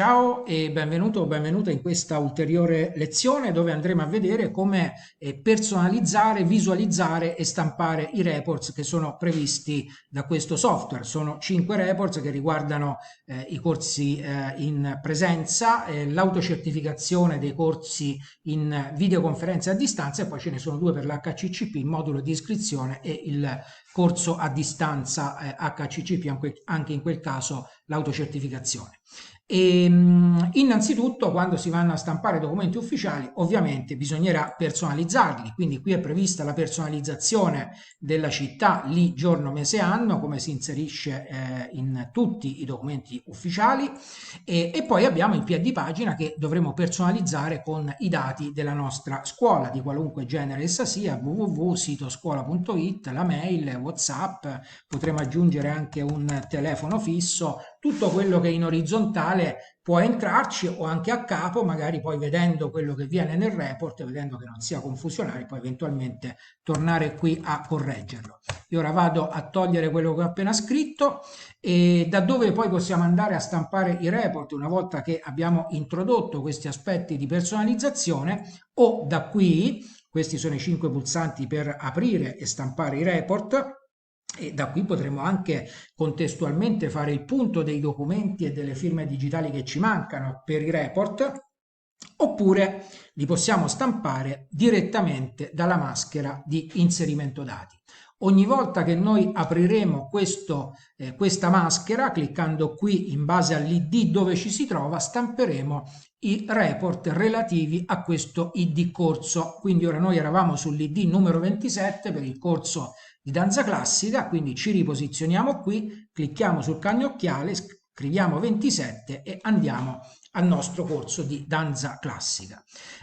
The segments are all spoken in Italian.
Ciao e benvenuto o benvenuta in questa ulteriore lezione dove andremo a vedere come personalizzare, visualizzare e stampare i reports che sono previsti da questo software. Sono 5 reports che riguardano i corsi in presenza, l'autocertificazione dei corsi in videoconferenza a distanza e poi ce ne sono 2 per l'HCCP, il modulo di iscrizione e il corso a distanza HCCP, anche in quel caso l'autocertificazione. Innanzitutto, quando si vanno a stampare documenti ufficiali, ovviamente bisognerà personalizzarli. Quindi qui è prevista la personalizzazione della città, lì, giorno, mese, anno, come si inserisce in tutti i documenti ufficiali. E poi abbiamo il piedi pagina che dovremo personalizzare con i dati della nostra scuola, di qualunque genere essa sia, www.sitoscuola.it, la mail, WhatsApp, potremo aggiungere anche un telefono fisso, tutto quello che in orizzontale può entrarci o anche a capo, magari poi vedendo quello che viene nel report, vedendo che non sia confusionario, poi eventualmente tornare qui a correggerlo. Io ora vado a togliere quello che ho appena scritto e da dove poi possiamo andare a stampare i report una volta che abbiamo introdotto questi aspetti di personalizzazione o da qui, questi sono i 5 pulsanti per aprire e stampare i report, e da qui potremo anche contestualmente fare il punto dei documenti e delle firme digitali che ci mancano per i report, oppure li possiamo stampare direttamente dalla maschera di inserimento dati. Ogni volta che noi apriremo questa maschera, cliccando qui in base all'ID dove ci si trova, stamperemo i report relativi a questo ID corso. Quindi ora noi eravamo sull'ID numero 27 per il corso di danza classica, quindi ci riposizioniamo qui, clicchiamo sul cannocchiale, scriviamo 27 e andiamo al nostro corso di danza classica.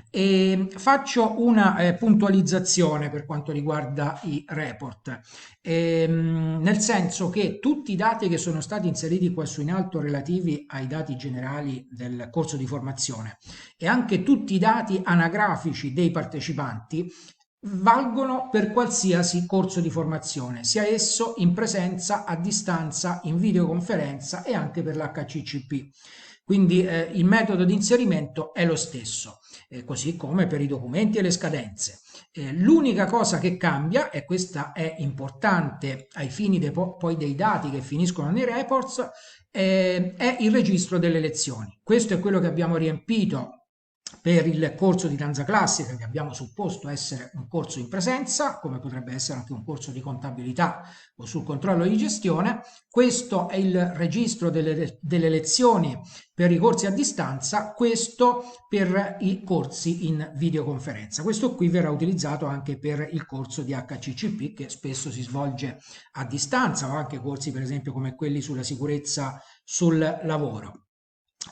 E faccio una puntualizzazione per quanto riguarda i report, nel senso che tutti i dati che sono stati inseriti qua su in alto relativi ai dati generali del corso di formazione e anche tutti i dati anagrafici dei partecipanti valgono per qualsiasi corso di formazione, sia esso in presenza, a distanza, in videoconferenza e anche per l'HCCP. Quindi il metodo di inserimento è lo stesso, così come per i documenti e le scadenze. L'unica cosa che cambia, e questa è importante ai fini poi dei dati che finiscono nei reports, è il registro delle lezioni. Questo è quello che abbiamo riempito per il corso di danza classica che abbiamo supposto essere un corso in presenza, come potrebbe essere anche un corso di contabilità o sul controllo di gestione. Questo è il registro delle lezioni per i corsi a distanza, questo per i corsi in videoconferenza. Questo qui verrà utilizzato anche per il corso di HCCP che spesso si svolge a distanza o anche corsi per esempio come quelli sulla sicurezza sul lavoro.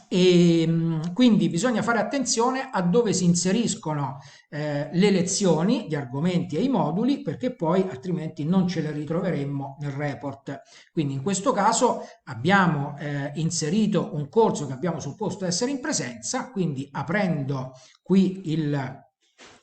Quindi bisogna fare attenzione a dove si inseriscono le lezioni, gli argomenti e i moduli, perché poi altrimenti non ce le ritroveremmo nel report. Quindi in questo caso abbiamo inserito un corso che abbiamo supposto essere in presenza, quindi aprendo qui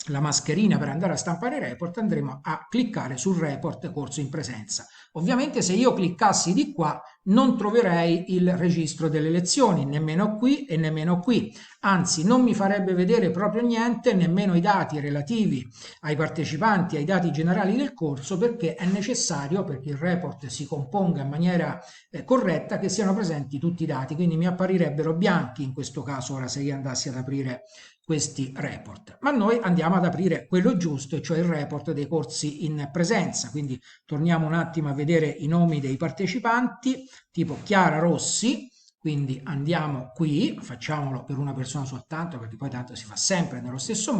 la mascherina per andare a stampare il report andremo a cliccare sul report corso in presenza. Ovviamente se io cliccassi di qua non troverei il registro delle lezioni, nemmeno qui e nemmeno qui, anzi non mi farebbe vedere proprio niente, nemmeno i dati relativi ai partecipanti, ai dati generali del corso, perché è necessario, perché il report si componga in maniera corretta, che siano presenti tutti i dati, quindi mi apparirebbero bianchi in questo caso ora se io andassi ad aprire questi report. Ma noi andiamo ad aprire quello giusto, cioè il report dei corsi in presenza, quindi torniamo un attimo a vedere i nomi dei partecipanti, tipo Chiara Rossi, quindi andiamo qui, facciamolo per una persona soltanto perché poi tanto si fa sempre nello stesso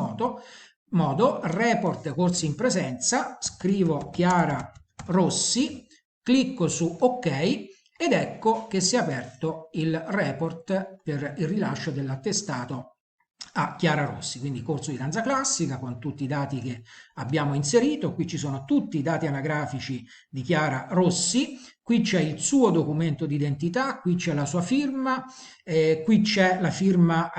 modo report corsi in presenza, scrivo Chiara Rossi, clicco su OK ed ecco che si è aperto il report per il rilascio dell'attestato a Chiara Rossi, quindi corso di danza classica con tutti i dati che abbiamo inserito. Qui ci sono tutti i dati anagrafici di Chiara Rossi. qui c'è il suo documento d'identità, qui c'è la sua firma, qui c'è la firma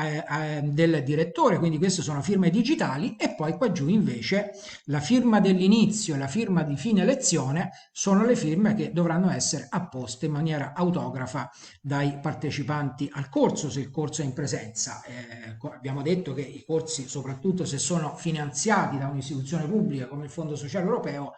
del direttore, quindi queste sono firme digitali, e poi qua giù invece la firma dell'inizio e la firma di fine lezione sono le firme che dovranno essere apposte in maniera autografa dai partecipanti al corso, se il corso è in presenza. Abbiamo detto che i corsi, soprattutto se sono finanziati da un'istituzione pubblica come il Fondo Sociale Europeo,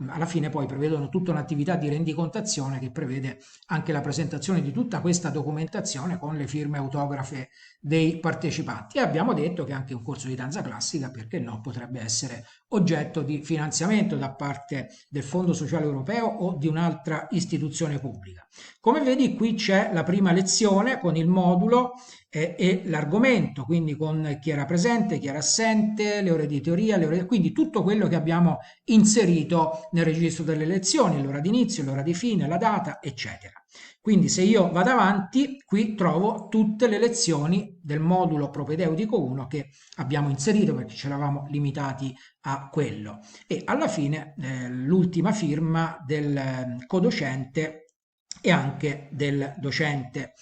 alla fine poi prevedono tutta un'attività di rendicontazione che prevede anche la presentazione di tutta questa documentazione con le firme autografe dei partecipanti. E abbiamo detto che anche un corso di danza classica, perché no, potrebbe essere oggetto di finanziamento da parte del Fondo Sociale Europeo o di un'altra istituzione pubblica. Come vedi, qui c'è la prima lezione con il modulo e l'argomento, quindi con chi era presente, chi era assente, le ore di teoria, quindi tutto quello che abbiamo inserito nel registro delle lezioni, l'ora di inizio, l'ora di fine, la data, eccetera. Quindi se io vado avanti, qui trovo tutte le lezioni del modulo propedeutico 1 che abbiamo inserito, perché ci eravamo limitati a quello. E alla fine l'ultima firma del codocente e anche del docente,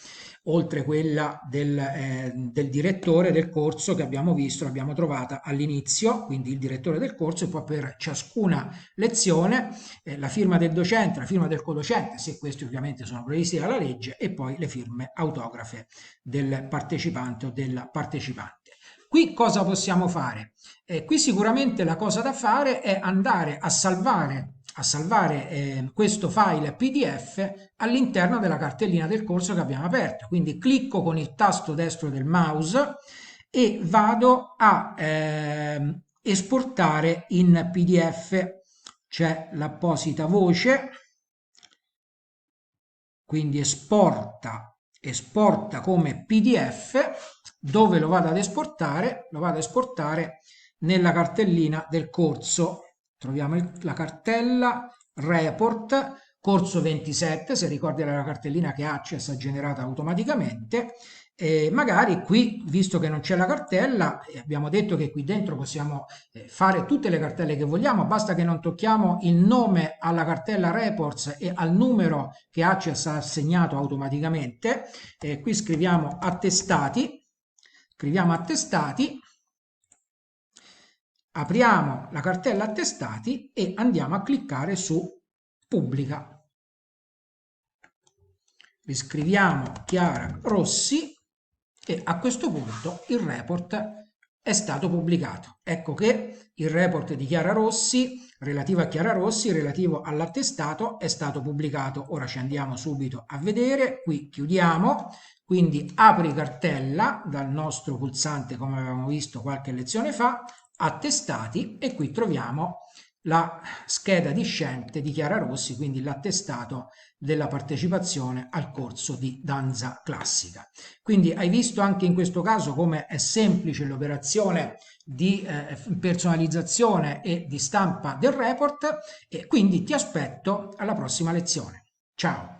oltre quella del direttore del corso che abbiamo visto, l'abbiamo trovata all'inizio, quindi il direttore del corso, e poi per ciascuna lezione la firma del docente, la firma del codocente, se questi ovviamente sono previsti dalla legge, e poi le firme autografe del partecipante o della partecipante. Qui cosa possiamo fare? Qui sicuramente la cosa da fare è andare a salvare questo file PDF all'interno della cartellina del corso che abbiamo aperto. Quindi clicco con il tasto destro del mouse e vado a esportare in PDF. C'è l'apposita voce, quindi esporta come PDF. Dove lo vado ad esportare? Lo vado ad esportare nella cartellina del corso. Troviamo la cartella report corso 27, se ricordi la cartellina che Access ha generato automaticamente. Magari qui, visto che non c'è la cartella, abbiamo detto che qui dentro possiamo fare tutte le cartelle che vogliamo, basta che non tocchiamo il nome alla cartella reports e al numero che Access ha assegnato automaticamente. Qui scriviamo attestati, apriamo la cartella attestati e andiamo a cliccare su pubblica. Riscriviamo Chiara Rossi e a questo punto il report è stato pubblicato. Ecco che il report di Chiara Rossi, relativo a Chiara Rossi, relativo all'attestato, è stato pubblicato. Ora ci andiamo subito a vedere. Qui chiudiamo, quindi apri cartella dal nostro pulsante, come avevamo visto qualche lezione fa, attestati, e qui troviamo la scheda discente di Chiara Rossi, quindi l'attestato della partecipazione al corso di danza classica. Quindi hai visto anche in questo caso come è semplice l'operazione di personalizzazione e di stampa del report, e quindi ti aspetto alla prossima lezione. Ciao!